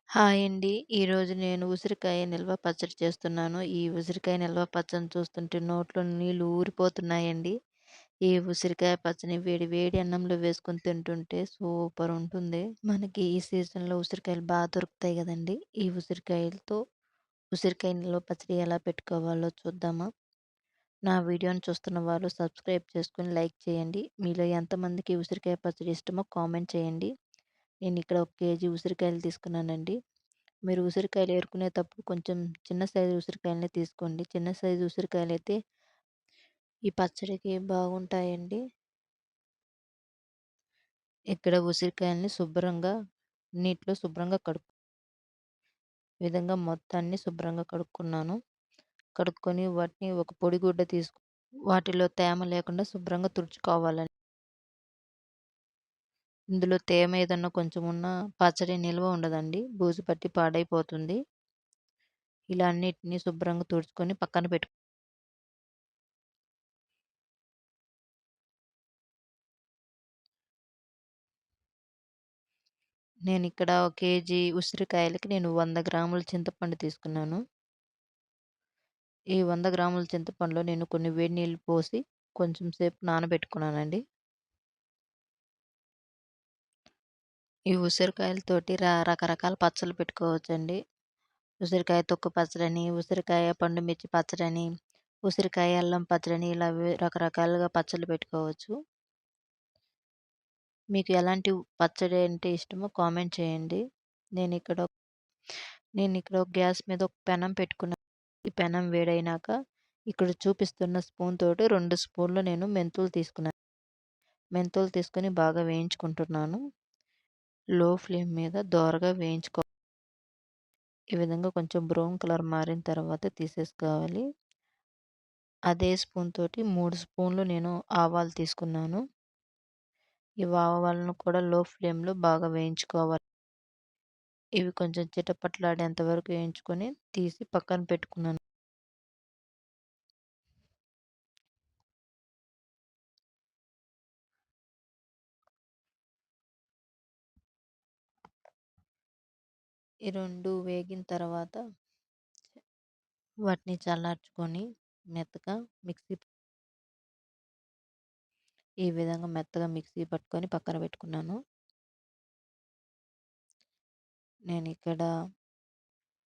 Hi అండి. ఈరోజు నేను ఉసిరికాయ నిల్వ పచ్చడి చేస్తున్నాను. ఈ ఉసిరికాయ నిల్వ పచ్చడిని చూస్తుంటే నోట్లో నీళ్లు ఊరిపోతున్నాయండి. ఈ ఉసిరికాయ పచ్చడిని వేడి వేడి అన్నంలో వేసుకొని తింటుంటే సూపర్ ఉంటుంది. మనకి ఈ సీజన్‌లో ఉసిరికాయలు దొరుకుతాయి గదండీ! ఈ ఉసిరికాయలతో ఉసిరికాయ నిల్వ పచ్చడి ఎలా పెట్టుకోవాలో చూద్దామా? నా వీడియోని చూస్తున్న వాళ్ళు సబ్స్క్రైబ్ చేసుకొని లైక్ చేయండి. మీలో ఎంతమందికి ఉసిరికాయ పచ్చడి ఇష్టమో కామెంట్ చేయండి. నేనిక్కడ ఒక కేజీ ఉసిరికాయలు తీసుకున్నానండి. మీరు ఉసిరికాయలు ఏరుకునేటప్పుడు కొంచెం చిన్న సైజు ఉసిరికాయలనే తీసుకోండి. చిన్న సైజు ఉసిరికాయలైతే ఈ పచ్చడికి బాగుంటాయండి. ఇక్కడ ఉసిరికాయలని శుభ్రంగా నీటిలో శుభ్రంగా ఈ విధంగా మొత్తాన్ని శుభ్రంగా కడుక్కున్నాను. కడుక్కొని వాటిని ఒక పొడి గుడ్డ వాటిలో తేమ లేకుండా శుభ్రంగా తుడుచుకోవాలండి. ఇందులో తేమ ఏదన్నా కొంచెం ఉన్నా పచ్చడి నిల్వ ఉండదండి. బూజు పట్టి పాడైపోతుంది. ఇలా అన్నిటిని శుభ్రంగా తుడుచుకొని పక్కన నేనిక్కడ ఒక కేజీ ఉసిరికాయలకి నేను 100 గ్రాముల చింతపండు తీసుకున్నాను. ఈ 100 గ్రాముల చింతపండులో నేను కొన్ని వేడి నీళ్లు పోసి కొంచెం సేపు నానబెట్టుకున్నానండి. ఈ ఉసిరికాయలతోటి రకరకాల పచ్చళ్ళు పెట్టుకోవచ్చండి. ఉసిరికాయ తొక్కు పచ్చడని, ఉసిరికాయ పండు మిర్చి పచ్చడని, ఉసిరికాయ అల్లం పచ్చడని ఇలా రకరకాలుగా పచ్చళ్ళు పెట్టుకోవచ్చు. మీకు ఎలాంటి పచ్చడి అంటే ఇష్టమో కామెంట్ చేయండి. నేనిక్కడ నేనిక్కడ ఒక గ్యాస్ మీద ఒక పెనం పెట్టుకున్నాను. ఈ పెనం వేడైనాక ఇక్కడ చూపిస్తున్న స్పూన్ తోటి 2 స్పూన్లు నేను మెంతులు తీసుకున్నాను. మెంతులు తీసుకొని బాగా వేయించుకుంటున్నాను. లో ఫ్లేమ్ మీద దోరగా ఈ విధంగా కొంచెం బ్రౌన్ కలర్ మారిన తర్వాత తీసేసుకోవాలి. అదే స్పూన్ తోటి 3 స్పూన్లు నేను ఆవాలు తీసుకున్నాను. ఈ ఆవాలను కూడా లో ఫ్లేమ్‌లో బాగా వేయించుకోవాలి. ఇవి కొంచెం చిటపటలాడేంత వరకు వేయించుకొని తీసి పక్కన పెట్టుకున్నాను. ఈ 2 వేగిన తర్వాత వాటిని చల్లార్చుకొని మెత్తగా మిక్సీ ఈ విధంగా మెత్తగా మిక్సీ పట్టుకొని పక్కన పెట్టుకున్నాను. నేనిక్కడ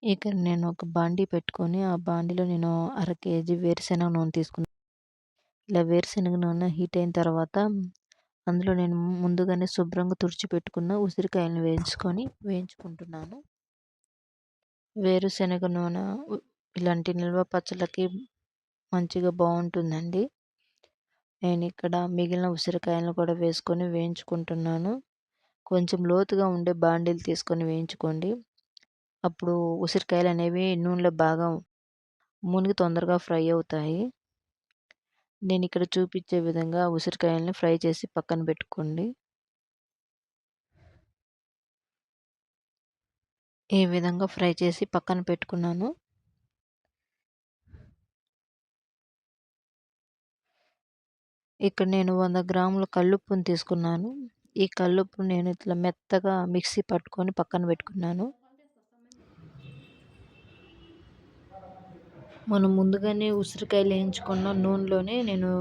ఇక్కడ నేను ఒక బాండీ పెట్టుకొని, ఆ బాండీలో నేను అర కేజీ వేరుశెనగ నూనె తీసుకున్నాను. ఇలా వేరుశెనగ నూనె హీట్ అయిన తర్వాత అందులో నేను ముందుగానే శుభ్రంగా తుడిచిపెట్టుకున్న ఉసిరికాయలను వేయించుకుంటున్నాను. వేరుశెనగ నూనె ఇలాంటి నిల్వ పచ్చళ్ళకి మంచిగా బావుంటుందండి. నేనిక్కడ మిగిలిన ఉసిరికాయలను కూడా వేసుకొని వేయించుకుంటున్నాను. కొంచెం లోతుగా ఉండే బాండీలు తీసుకొని వేయించుకోండి. అప్పుడు ఉసిరికాయలనేవి నూనెలో బాగా మునిగి తొందరగా ఫ్రై అవుతాయి. నేనిక్కడ చూపిచ్చే విధంగా ఉసిరికాయలని ఫ్రై చేసి పక్కన పెట్టుకోండి. ఈ విధంగా ఫ్రై చేసి పక్కన పెట్టుకున్నాను. ఇక్కడ నేను 100 గ్రాముల కల్లుప్పుని తీసుకున్నాను. ఈ కల్లుప్పుని నేను ఇట్లా మెత్తగా మిక్సీ పట్టుకొని పక్కన పెట్టుకున్నాను. మనం ముందుగానే ఉసిరికాయలు వేయించుకున్న నూనెలోనే నేను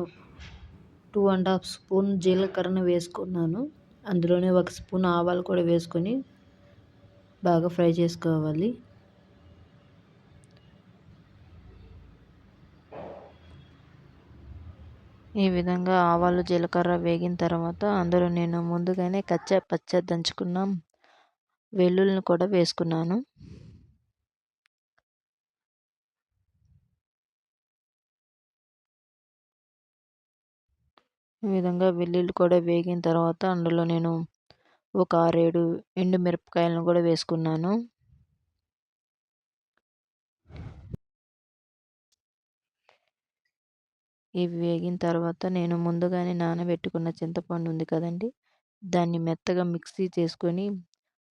2 ½ స్పూన్ జీలకర్రను వేసుకున్నాను. అందులోనే 1 స్పూన్ ఆవాలు కూడా వేసుకొని బాగా ఫ్రై చేసుకోవాలి. ఈ విధంగా ఆవాలు, జీలకర్ర వేగిన తర్వాత అందులో నేను ముందుగానే కచ్చా పచ్చా దంచుకున్న వెల్లుల్లిని కూడా వేసుకున్నాను. ఈ విధంగా వెల్లుల్లి కూడా వేగిన తర్వాత అందులో నేను ఒక 6, 7 ఎండు మిరపకాయలను కూడా వేసుకున్నాను. ఇవి వేగిన తర్వాత నేను ముందుగానే నానబెట్టుకున్న చింతపండు ఉంది కదండీ! దాన్ని మెత్తగా మిక్సీ చేసుకొని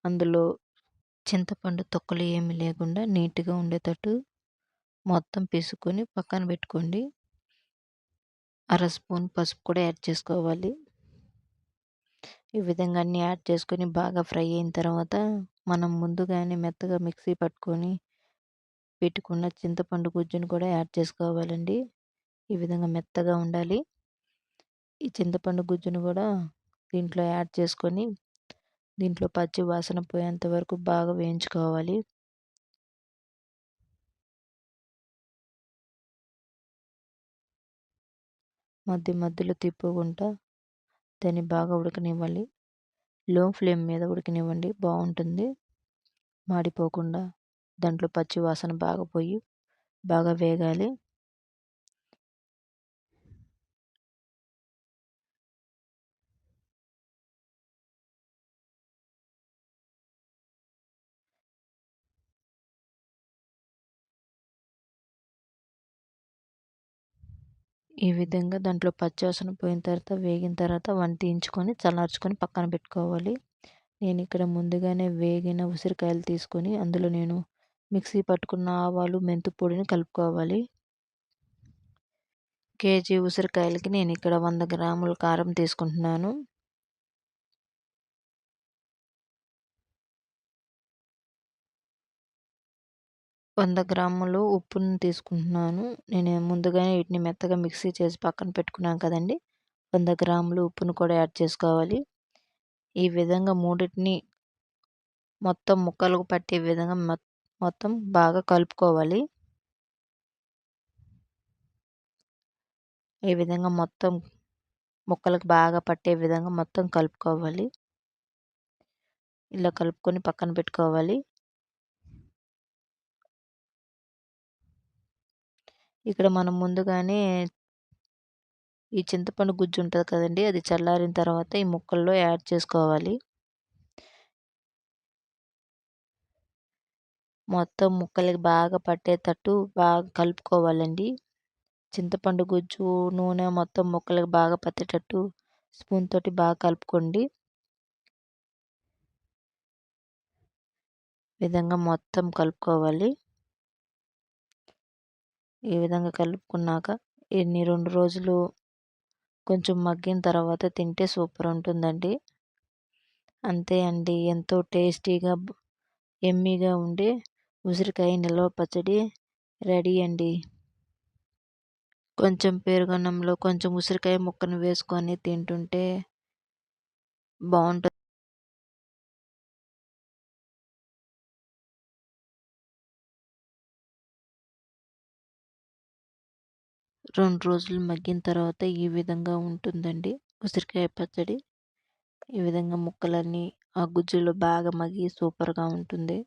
అందులో చింతపండు తొక్కలు ఏమీ లేకుండా నీట్‌గా ఉండేటట్టు మొత్తం పిసుకొని పక్కన పెట్టుకోండి. అర స్పూన్ పసుపు కూడా యాడ్ చేసుకోవాలి. ఈ విధంగా అన్నీ యాడ్ చేసుకొని బాగా ఫ్రై అయిన తర్వాత మనం ముందుగానే మెత్తగా మిక్సీ పట్టుకొని పెట్టుకున్న చింతపండు గుజ్జును కూడా యాడ్ చేసుకోవాలండి. ఈ విధంగా మెత్తగా ఉండాలి. ఈ చింతపండు గుజ్జును గూడా దీంట్లో యాడ్ చేసుకొని, దీంట్లో పచ్చి వాసన పోయేంత వరకు బాగా వేయించుకోవాలి. మధ్య మధ్యలో తిప్పుకుంటా దాన్ని బాగా ఉడకనివ్వాలి. లో ఫ్లేమ్ మీద ఉడకనివ్వండి బావుంటుంది. మాడిపోకుండా దాంట్లో పచ్చి వాసన బాగా పోయి, బాగా వేగాలి. ఈ విధంగా దాంట్లో పచ్చివాసన పోయిన తర్వాత, వేగిన తర్వాత వంటించుకొని, చల్లార్చుకొని పక్కన పెట్టుకోవాలి. నేనిక్కడ ముందుగానే వేగిన ఉసిరికాయలు తీసుకొని, అందులో నేను మిక్సీ పట్టుకున్న ఆవాలు, మెంతి పొడిని కలుపుకోవాలి. కేజీ ఉసిరికాయలకి నేనిక్కడ 100 గ్రాముల కారం తీసుకుంటున్నాను. 100 గ్రాములు ఉప్పుని తీసుకుంటున్నాను. నేను ముందుగానే వీటిని మెత్తగా మిక్సీ చేసి పక్కన పెట్టుకున్నాను కదండీ! 100 గ్రాములు ఉప్పును కూడా యాడ్ చేసుకోవాలి. ఈ విధంగా మూడిటిని మొత్తం ముక్కలకు పట్టే విధంగా మొత్తం బాగా కలుపుకోవాలి. ఈ విధంగా మొత్తం ముక్కలకు బాగా పట్టే విధంగా మొత్తం కలుపుకోవాలి. ఇలా కలుపుకొని పక్కన పెట్టుకోవాలి. ఇక్కడ మనం ముందుగానే ఈ చింతపండు గుజ్జు ఉంటది కదండీ! అది చల్లారిన తర్వాత ఈ ముక్కల్లో యాడ్ చేసుకోవాలి. మొత్తం ముక్కలకి బాగా పట్టేటట్టు బాగా కలుపుకోవాలండి. చింతపండు గుజ్జు, నూనె మొత్తం ముక్కలకి బాగా పట్టేటట్టు స్పూన్ తోటి బాగా కలుపుకోండి. ఈ విధంగా మొత్తం కలుపుకోవాలి. ఈ విధంగా కలుపుకున్నాక 2 రోజులు కొంచెం మగ్గిన తర్వాత తింటే సూపర్ ఉంటుందండి. అంతే అండి. ఎంతో టేస్టీగా యమ్మీగా ఉండే ఉసిరికాయ నిల్వ పచ్చడి రెడీ అండి. కొంచెం పెరుగన్నంలో కొంచెం ఉసిరికాయ ముక్కను వేసుకొని తింటుంటే బావుంటది. 2 రోజులు మగ్గిన తర్వాత ఈ విధంగా ఉంటుందండి ఉసిరికాయ పచ్చడి. ఈ విధంగా ముక్కలన్నీ ఆ గుజ్జులో బాగా మగ్గి సూపర్‌గా ఉంటుంది.